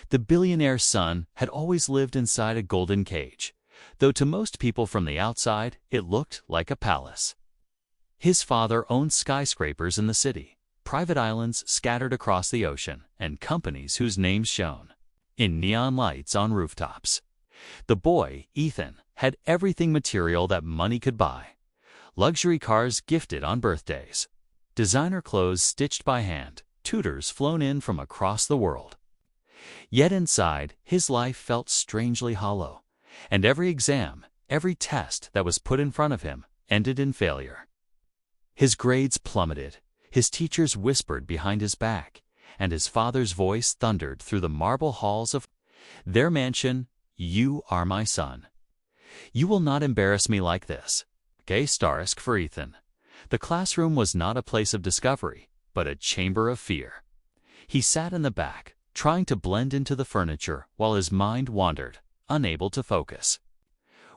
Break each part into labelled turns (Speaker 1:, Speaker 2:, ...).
Speaker 1: The billionaire's son had always lived inside a golden cage, though to most people from the outside it looked like a palace. His father owned skyscrapers in the city, private islands scattered across the ocean, and companies whose names shone in neon lights on rooftops. The boy, Ethan, had everything material that money could buy. Luxury cars gifted on birthdays, designer clothes stitched by hand, tutors flown in from across the world. Yet inside, his life felt strangely hollow, and every exam, every test that was put in front of him ended in failure. His grades plummeted, his teachers whispered behind his back, and his father's voice thundered through the marble halls of their mansion. "You are my son. You will not embarrass me like this." Asterisk for Ethan. The classroom was not a place of discovery, but a chamber of fear. He sat in the back, trying to blend into the furniture while his mind wandered, unable to focus.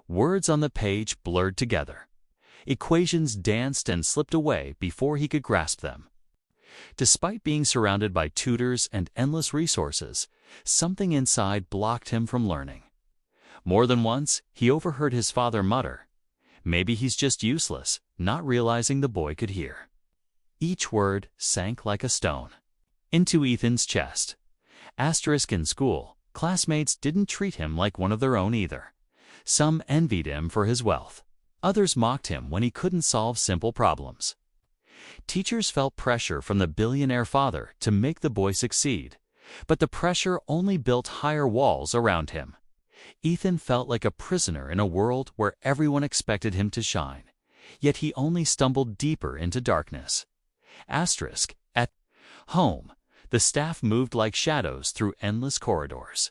Speaker 1: Words on the page blurred together. Equations danced and slipped away before he could grasp them. Despite being surrounded by tutors and endless resources, something inside blocked him from learning. More than once, he overheard his father mutter, "Maybe he's just useless," not realizing the boy could hear. Each word sank like a stone into Ethan's chest. In school, classmates didn't treat him like one of their own either. Some envied him for his wealth. Others mocked him when he couldn't solve simple problems. Teachers felt pressure from the billionaire father to make the boy succeed, but the pressure only built higher walls around him. Ethan felt like a prisoner in a world where everyone expected him to shine, yet he only stumbled deeper into darkness. At home, the staff moved like shadows through endless corridors.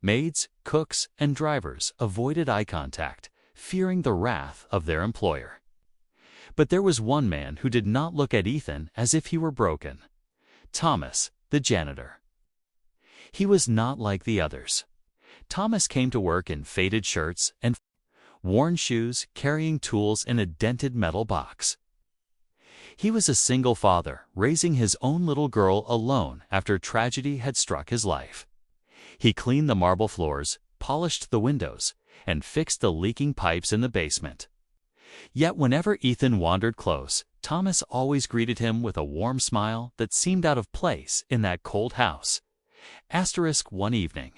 Speaker 1: Maids, cooks, and drivers avoided eye contact, fearing the wrath of their employer. But there was one man who did not look at Ethan as if he were broken. Thomas, the janitor. He was not like the others. Thomas came to work in faded shirts and worn shoes, carrying tools in a dented metal box. He was a single father, raising his own little girl alone after tragedy had struck his life. He cleaned the marble floors, polished the windows, and fixed the leaking pipes in the basement. Yet whenever Ethan wandered close, Thomas always greeted him with a warm smile that seemed out of place in that cold house. One evening,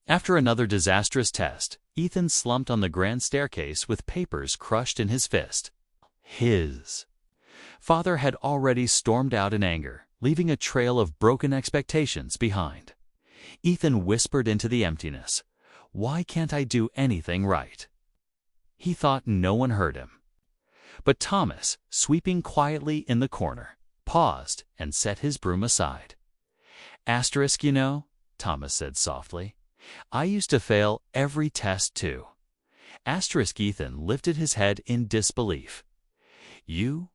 Speaker 1: after another disastrous test, Ethan slumped on the grand staircase with papers crushed in his fist. His father had already stormed out in anger, leaving a trail of broken expectations behind. Ethan whispered into the emptiness, "Why can't I do anything right?" He thought no one heard him. But Thomas, sweeping quietly in the corner, paused and set his broom aside. "You know," Thomas said softly, "I used to fail every test too." Ethan lifted his head in disbelief. "You?"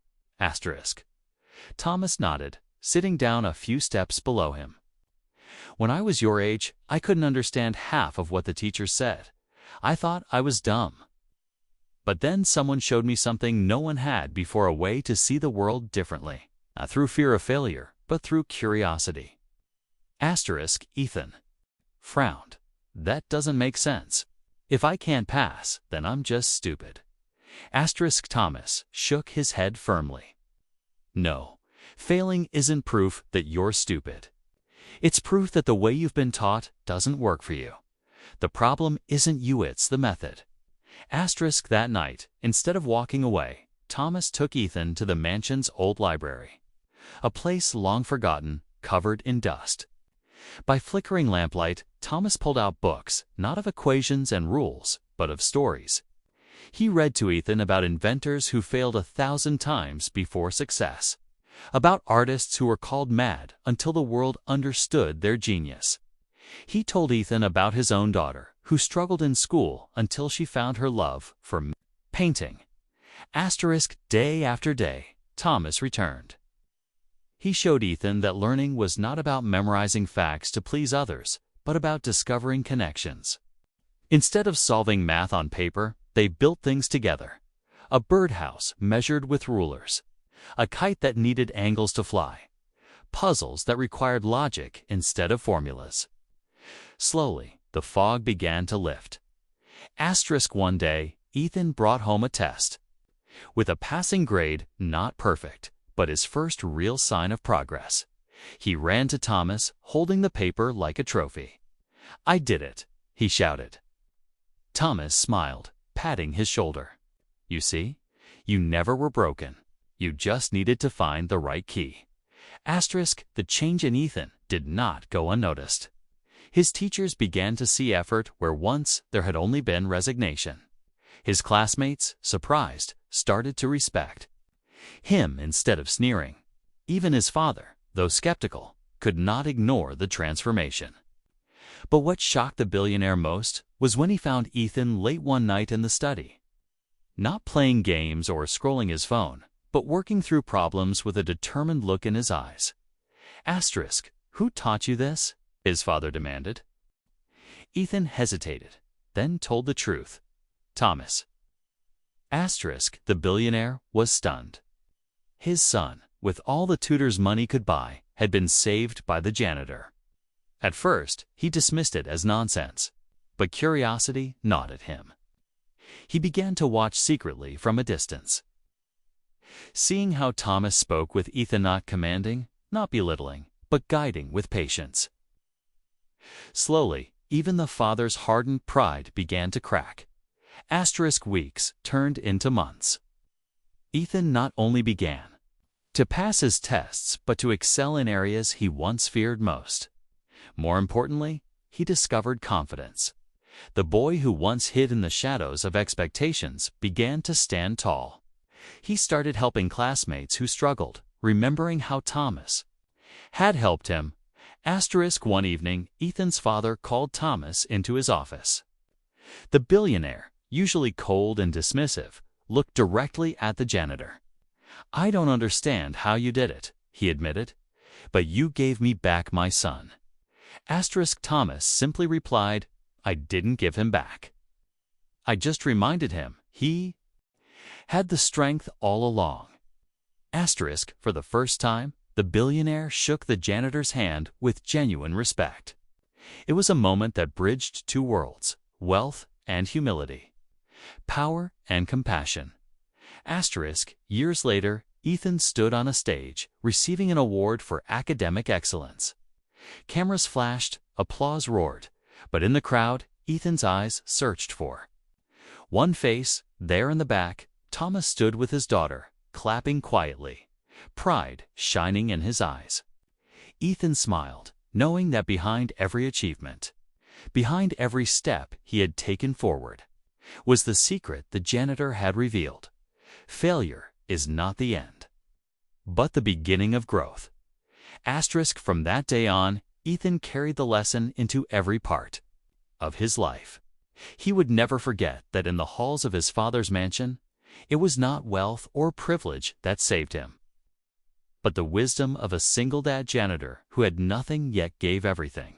Speaker 1: Thomas nodded, sitting down a few steps below him. "When I was your age, I couldn't understand half of what the teachers said. I thought I was dumb. But then someone showed me something no one had before, a way to see the world differently, not through fear of failure, but through curiosity." Ethan frowned. "That doesn't make sense. If I can't pass, then I'm just stupid." Thomas shook his head firmly. "No, failing isn't proof that you're stupid. It's proof that the way you've been taught doesn't work for you. The problem isn't you, it's the method." That night, instead of walking away, Thomas took Ethan to the mansion's old library, a place long forgotten, covered in dust. By flickering lamplight, Thomas pulled out books, not of equations and rules, but of stories. He read to Ethan about inventors who failed 1,000 times before success, about artists who were called mad until the world understood their genius. He told Ethan about his own daughter, who struggled in school until she found her love for painting. Day after day, Thomas returned. He showed Ethan that learning was not about memorizing facts to please others, but about discovering connections. Instead of solving math on paper, they built things together. A birdhouse measured with rulers, a kite that needed angles to fly, puzzles that required logic instead of formulas. Slowly, the fog began to lift. One day, Ethan brought home a test. With a passing grade, not perfect, but his first real sign of progress. He ran to Thomas, holding the paper like a trophy. "I did it," he shouted. Thomas smiled, patting his shoulder. "You see, you never were broken. You just needed to find the right key." The change in Ethan did not go unnoticed. His teachers began to see effort where once there had only been resignation. His classmates, surprised, started to respect him instead of sneering. Even his father, though skeptical, could not ignore the transformation. But what shocked the billionaire most was when he found Ethan late one night in the study. Not playing games or scrolling his phone, but working through problems with a determined look in his eyes. "Who taught you this?" his father demanded. Ethan hesitated, then told the truth. "Thomas." The billionaire was stunned. His son, with all the tutor's money could buy, had been saved by the janitor. At first, he dismissed it as nonsense, but curiosity gnawed at him. He began to watch secretly from a distance. Seeing how Thomas spoke with Ethan, not commanding, not belittling, but guiding with patience. Slowly, even the father's hardened pride began to crack. Weeks turned into months. Ethan not only began to pass his tests, but to excel in areas he once feared most. More importantly, he discovered confidence. The boy who once hid in the shadows of expectations began to stand tall. He started helping classmates who struggled, remembering how Thomas had helped him. One evening, Ethan's father called Thomas into his office. The billionaire, usually cold and dismissive, looked directly at the janitor. "I don't understand how you did it," he admitted, "but you gave me back my son." Thomas simply replied, "I didn't give him back. I just reminded him he had the strength all along." For the first time, the billionaire shook the janitor's hand with genuine respect. It was a moment that bridged two worlds, wealth and humility, power and compassion. Years later, Ethan stood on a stage, receiving an award for academic excellence. Cameras flashed, applause roared, but in the crowd, Ethan's eyes searched for one face. There in the back, Thomas stood with his daughter, clapping quietly, pride shining in his eyes. Ethan smiled, knowing that behind every achievement, behind every step he had taken forward, was the secret the janitor had revealed. Failure is not the end, but the beginning of growth. From that day on, Ethan carried the lesson into every part of his life. He would never forget that in the halls of his father's mansion, it was not wealth or privilege that saved him, but the wisdom of a single dad janitor who had nothing yet gave everything.